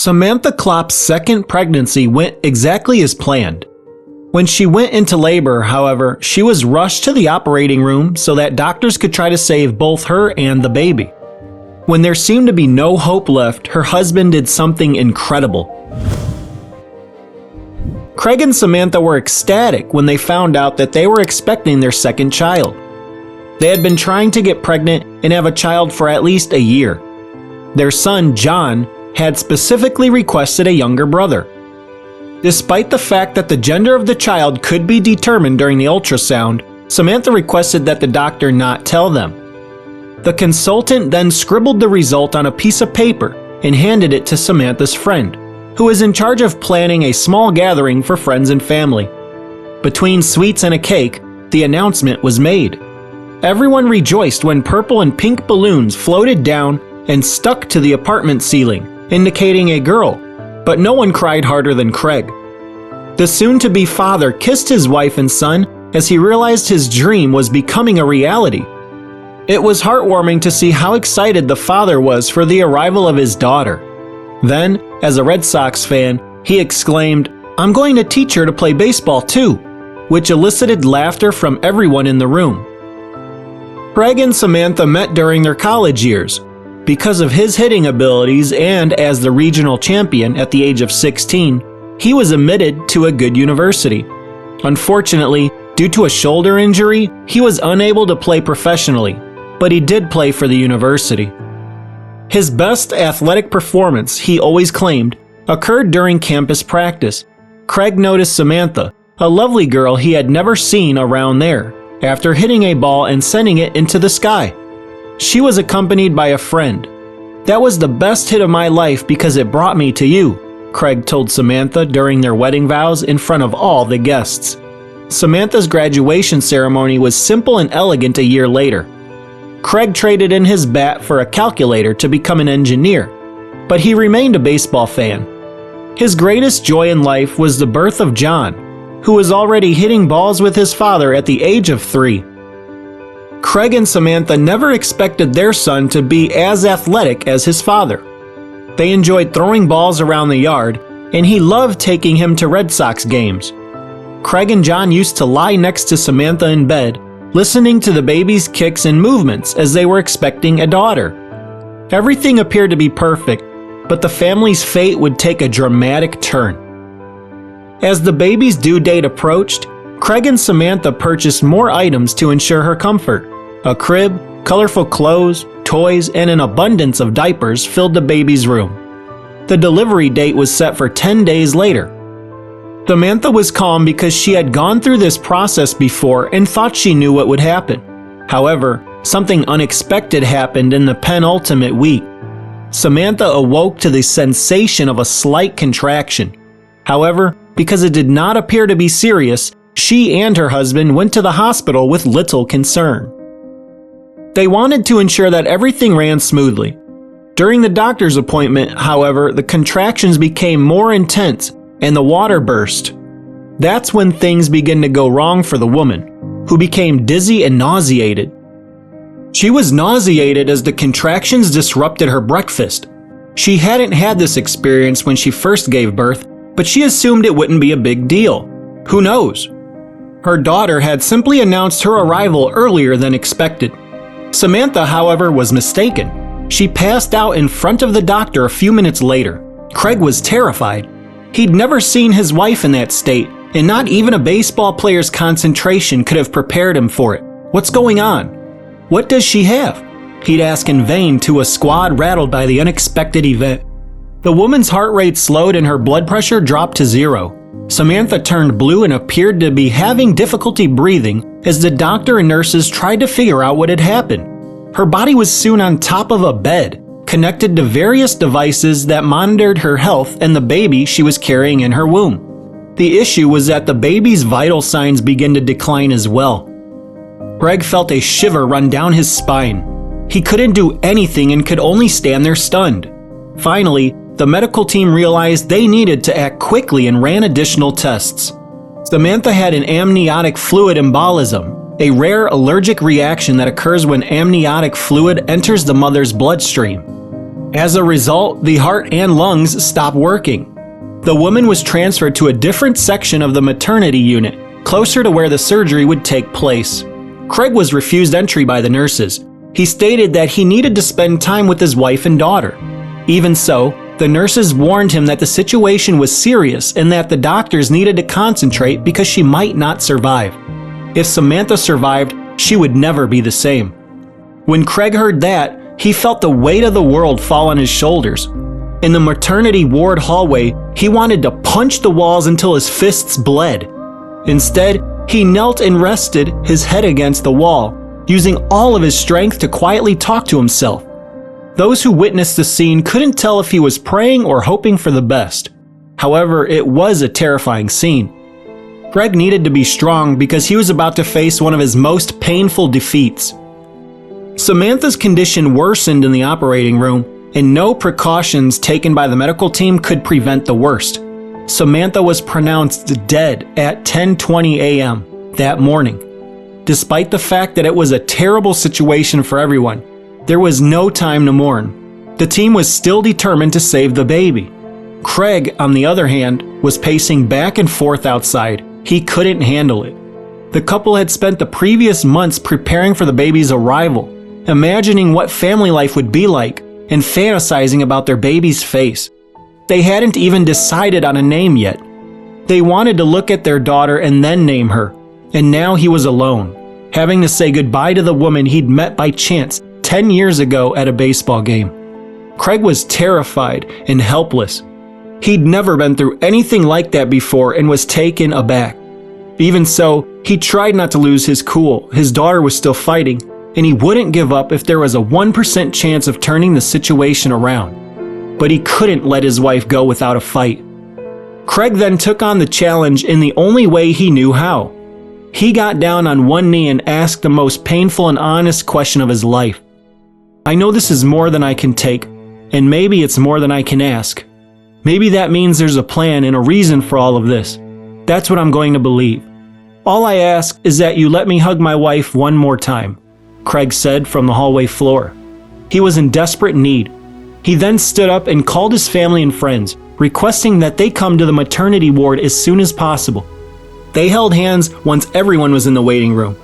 Samantha Klopp's second pregnancy went exactly as planned. When she went into labor, however, she was rushed to the operating room so that doctors could try to save both her and the baby. When there seemed to be no hope left, her husband did something incredible. Craig and Samantha were ecstatic when they found out that they were expecting their second child. They had been trying to get pregnant and have a child for at least a year. Their son, John, had specifically requested a younger brother. Despite the fact that the gender of the child could be determined during the ultrasound, Samantha requested that the doctor not tell them. The consultant then scribbled the result on a piece of paper and handed it to Samantha's friend, who was in charge of planning a small gathering for friends and family. Between sweets and a cake, the announcement was made. Everyone rejoiced when purple and pink balloons floated down and stuck to the apartment ceiling, indicating a girl, but no one cried harder than Craig. The soon-to-be father kissed his wife and son as he realized his dream was becoming a reality. It was heartwarming to see how excited the father was for the arrival of his daughter. Then, as a Red Sox fan, he exclaimed, "I'm going to teach her to play baseball too," which elicited laughter from everyone in the room. Craig and Samantha met during their college years. Because of his hitting abilities and as the regional champion at the age of 16, he was admitted to a good university. Unfortunately, due to a shoulder injury, he was unable to play professionally, but he did play for the university. His best athletic performance, he always claimed, occurred during campus practice. Craig noticed Samantha, a lovely girl he had never seen around there, after hitting a ball and sending it into the sky. She was accompanied by a friend. "That was the best hit of my life because it brought me to you," Craig told Samantha during their wedding vows in front of all the guests. Samantha's graduation ceremony was simple and elegant a year later. Craig traded in his bat for a calculator to become an engineer, but he remained a baseball fan. His greatest joy in life was the birth of John, who was already hitting balls with his father at the age of 3. Craig and Samantha never expected their son to be as athletic as his father. They enjoyed throwing balls around the yard, and he loved taking him to Red Sox games. Craig and John used to lie next to Samantha in bed, listening to the baby's kicks and movements as they were expecting a daughter. Everything appeared to be perfect, but the family's fate would take a dramatic turn. As the baby's due date approached, Craig and Samantha purchased more items to ensure her comfort. A crib, colorful clothes, toys, and an abundance of diapers filled the baby's room. The delivery date was set for 10 days later. Samantha was calm because she had gone through this process before and thought she knew what would happen. However, something unexpected happened in the penultimate week. Samantha awoke to the sensation of a slight contraction. However, because it did not appear to be serious, she and her husband went to the hospital with little concern. They wanted to ensure that everything ran smoothly. During the doctor's appointment, however, the contractions became more intense and the water burst. That's when things began to go wrong for the woman, who became dizzy and nauseated. She was nauseated as the contractions disrupted her breakfast. She hadn't had this experience when she first gave birth, but she assumed it wouldn't be a big deal. Who knows? Her daughter had simply announced her arrival earlier than expected. Samantha, however, was mistaken. She passed out in front of the doctor a few minutes later. Craig was terrified. He'd never seen his wife in that state, and not even a baseball player's concentration could have prepared him for it. "What's going on? What does she have?" he'd ask in vain to a squad rattled by the unexpected event. The woman's heart rate slowed and her blood pressure dropped to 0. Samantha turned blue and appeared to be having difficulty breathing as the doctor and nurses tried to figure out what had happened. Her body was soon on top of a bed, connected to various devices that monitored her health and the baby she was carrying in her womb. The issue was that the baby's vital signs began to decline as well. Greg felt a shiver run down his spine. He couldn't do anything and could only stand there stunned. Finally, the medical team realized they needed to act quickly and ran additional tests. Samantha had an amniotic fluid embolism, a rare allergic reaction that occurs when amniotic fluid enters the mother's bloodstream. As a result, the heart and lungs stopped working. The woman was transferred to a different section of the maternity unit, closer to where the surgery would take place. Craig was refused entry by the nurses. He stated that he needed to spend time with his wife and daughter. Even so, the nurses warned him that the situation was serious and that the doctors needed to concentrate because she might not survive. If Samantha survived, she would never be the same. When Craig heard that, he felt the weight of the world fall on his shoulders. In the maternity ward hallway, he wanted to punch the walls until his fists bled. Instead, he knelt and rested his head against the wall, using all of his strength to quietly talk to himself. Those who witnessed the scene couldn't tell if he was praying or hoping for the best. However, it was a terrifying scene. Craig needed to be strong because he was about to face one of his most painful defeats. Samantha's condition worsened in the operating room, and no precautions taken by the medical team could prevent the worst. Samantha was pronounced dead at 10:20 a.m. that morning. Despite the fact that it was a terrible situation for everyone, there was no time to mourn. The team was still determined to save the baby. Craig, on the other hand, was pacing back and forth outside. He couldn't handle it. The couple had spent the previous months preparing for the baby's arrival, imagining what family life would be like, and fantasizing about their baby's face. They hadn't even decided on a name yet. They wanted to look at their daughter and then name her, and now he was alone, having to say goodbye to the woman he'd met by chance 10 years ago at a baseball game. Craig was terrified and helpless. He'd never been through anything like that before and was taken aback. Even so, he tried not to lose his cool. His daughter was still fighting, and he wouldn't give up if there was a 1% chance of turning the situation around. But he couldn't let his wife go without a fight. Craig then took on the challenge in the only way he knew how. He got down on one knee and asked the most painful and honest question of his life. "I know this is more than I can take, and maybe it's more than I can ask. Maybe that means there's a plan and a reason for all of this. That's what I'm going to believe. All I ask is that you let me hug my wife one more time," Craig said from the hallway floor. He was in desperate need. He then stood up and called his family and friends, requesting that they come to the maternity ward as soon as possible. They held hands once everyone was in the waiting room.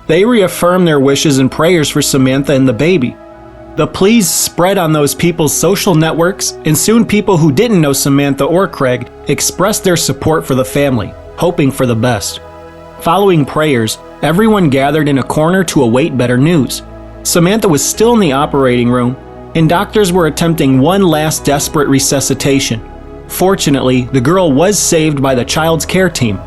They reaffirmed their wishes and prayers for Samantha and the baby. The pleas spread on those people's social networks, and soon people who didn't know Samantha or Craig expressed their support for the family, hoping for the best. Following prayers, everyone gathered in a corner to await better news. Samantha was still in the operating room, and doctors were attempting one last desperate resuscitation. Fortunately, the girl was saved by the child's care team.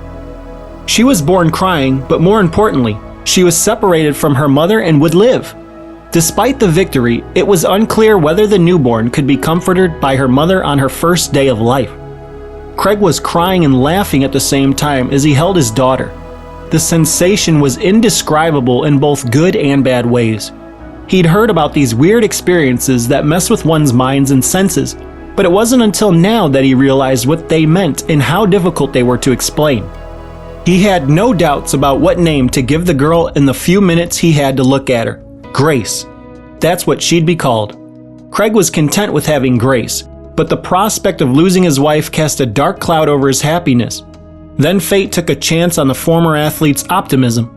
She was born crying, but more importantly, she was separated from her mother and would live. Despite the victory, it was unclear whether the newborn could be comforted by her mother on her first day of life. Craig was crying and laughing at the same time as he held his daughter. The sensation was indescribable in both good and bad ways. He'd heard about these weird experiences that mess with one's minds and senses, but it wasn't until now that he realized what they meant and how difficult they were to explain. He had no doubts about what name to give the girl in the few minutes he had to look at her. Grace. That's what she'd be called. Craig was content with having Grace, but the prospect of losing his wife cast a dark cloud over his happiness. Then fate took a chance on the former athlete's optimism.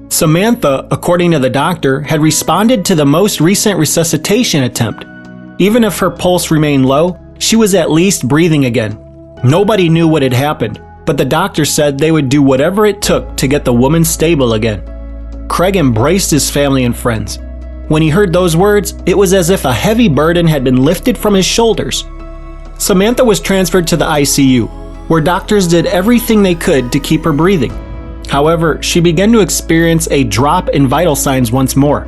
Samantha, according to the doctor, had responded to the most recent resuscitation attempt. Even if her pulse remained low, she was at least breathing again. Nobody knew what had happened, but the doctor said they would do whatever it took to get the woman stable again. Craig embraced his family and friends. When he heard those words, it was as if a heavy burden had been lifted from his shoulders. Samantha was transferred to the ICU, where doctors did everything they could to keep her breathing. However, she began to experience a drop in vital signs once more.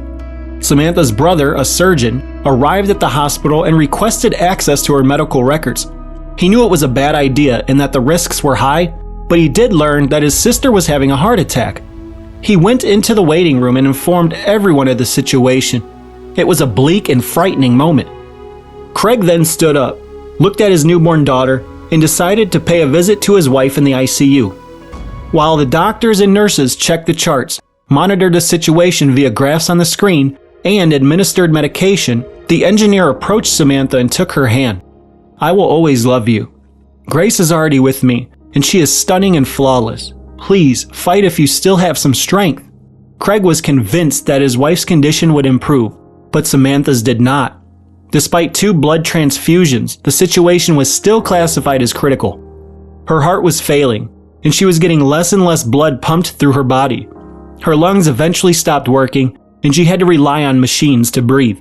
Samantha's brother, a surgeon, arrived at the hospital and requested access to her medical records. He knew it was a bad idea and that the risks were high, but he did learn that his sister was having a heart attack. He went into the waiting room and informed everyone of the situation. It was a bleak and frightening moment. Craig then stood up, looked at his newborn daughter, and decided to pay a visit to his wife in the ICU. While the doctors and nurses checked the charts, monitored the situation via graphs on the screen, and administered medication, The engineer approached Samantha and took her hand. "I will always love you. Grace is already with me, and she is stunning and flawless. Please, fight if you still have some strength." Craig was convinced that his wife's condition would improve, but Samantha's did not. Despite 2 blood transfusions, the situation was still classified as critical. Her heart was failing, and she was getting less and less blood pumped through her body. Her lungs eventually stopped working, and she had to rely on machines to breathe.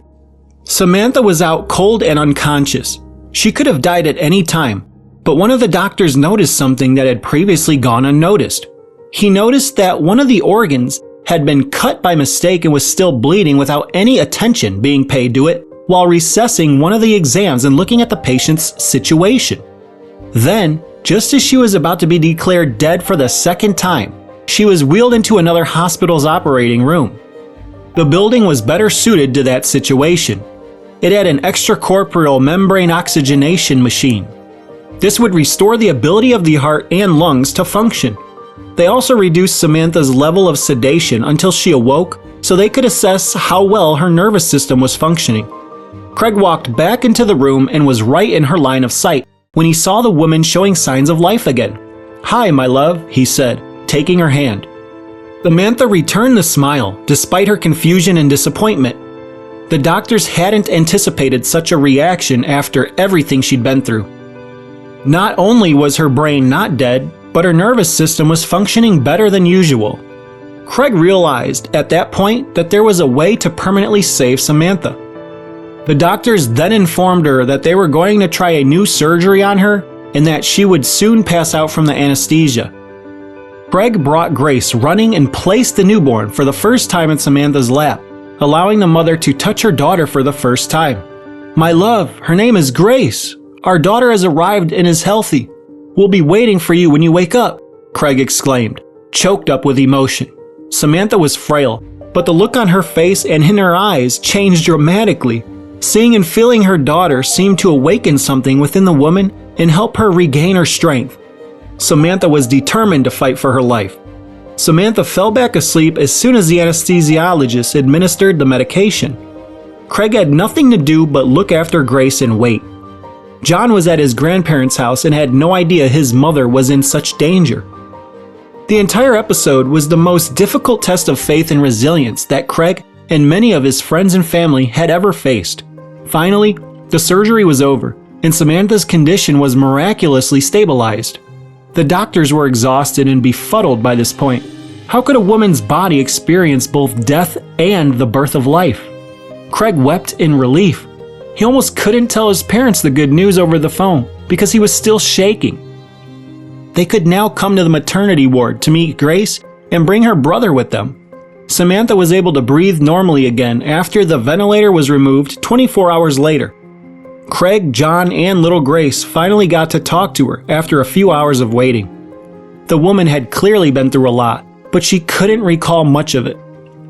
Samantha was out cold and unconscious. She could have died at any time, but one of the doctors noticed something that had previously gone unnoticed. He noticed that one of the organs had been cut by mistake and was still bleeding without any attention being paid to it while recessing one of the exams and looking at the patient's situation. Then, just as she was about to be declared dead for the second time, she was wheeled into another hospital's operating room. The building was better suited to that situation. It had an extracorporeal membrane oxygenation machine. This would restore the ability of the heart and lungs to function. They also reduced Samantha's level of sedation until she awoke so they could assess how well her nervous system was functioning. Craig walked back into the room and was right in her line of sight when he saw the woman showing signs of life again. "Hi, my love," he said, taking her hand. Samantha returned the smile, despite her confusion and disappointment. The doctors hadn't anticipated such a reaction after everything she'd been through. Not only was her brain not dead, but her nervous system was functioning better than usual. Craig realized at that point that there was a way to permanently save Samantha. The doctors then informed her that they were going to try a new surgery on her and that she would soon pass out from the anesthesia. Craig brought Grace running and placed the newborn for the first time in Samantha's lap, allowing the mother to touch her daughter for the first time. "My love, her name is Grace. Our daughter has arrived and is healthy. We'll be waiting for you when you wake up," Craig exclaimed, choked up with emotion. Samantha was frail, but the look on her face and in her eyes changed dramatically. Seeing and feeling her daughter seemed to awaken something within the woman and help her regain her strength. Samantha was determined to fight for her life. Samantha fell back asleep as soon as the anesthesiologist administered the medication. Craig had nothing to do but look after Grace and wait. John was at his grandparents' house and had no idea his mother was in such danger. The entire episode was the most difficult test of faith and resilience that Craig and many of his friends and family had ever faced. Finally, the surgery was over, and Samantha's condition was miraculously stabilized. The doctors were exhausted and befuddled by this point. How could a woman's body experience both death and the birth of life? Craig wept in relief. He almost couldn't tell his parents the good news over the phone because he was still shaking. They could now come to the maternity ward to meet Grace and bring her brother with them. Samantha was able to breathe normally again after the ventilator was removed 24 hours later. Craig, John, and little Grace finally got to talk to her after a few hours of waiting. The woman had clearly been through a lot, but she couldn't recall much of it.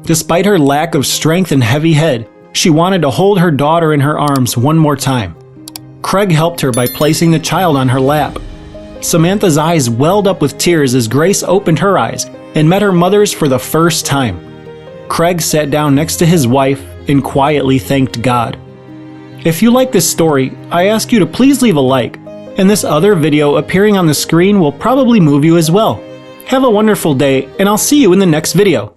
Despite her lack of strength and heavy head, she wanted to hold her daughter in her arms one more time. Craig helped her by placing the child on her lap. Samantha's eyes welled up with tears as Grace opened her eyes and met her mother's for the first time. Craig sat down next to his wife and quietly thanked God. If you like this story, I ask you to please leave a like, and this other video appearing on the screen will probably move you as well. Have a wonderful day, and I'll see you in the next video.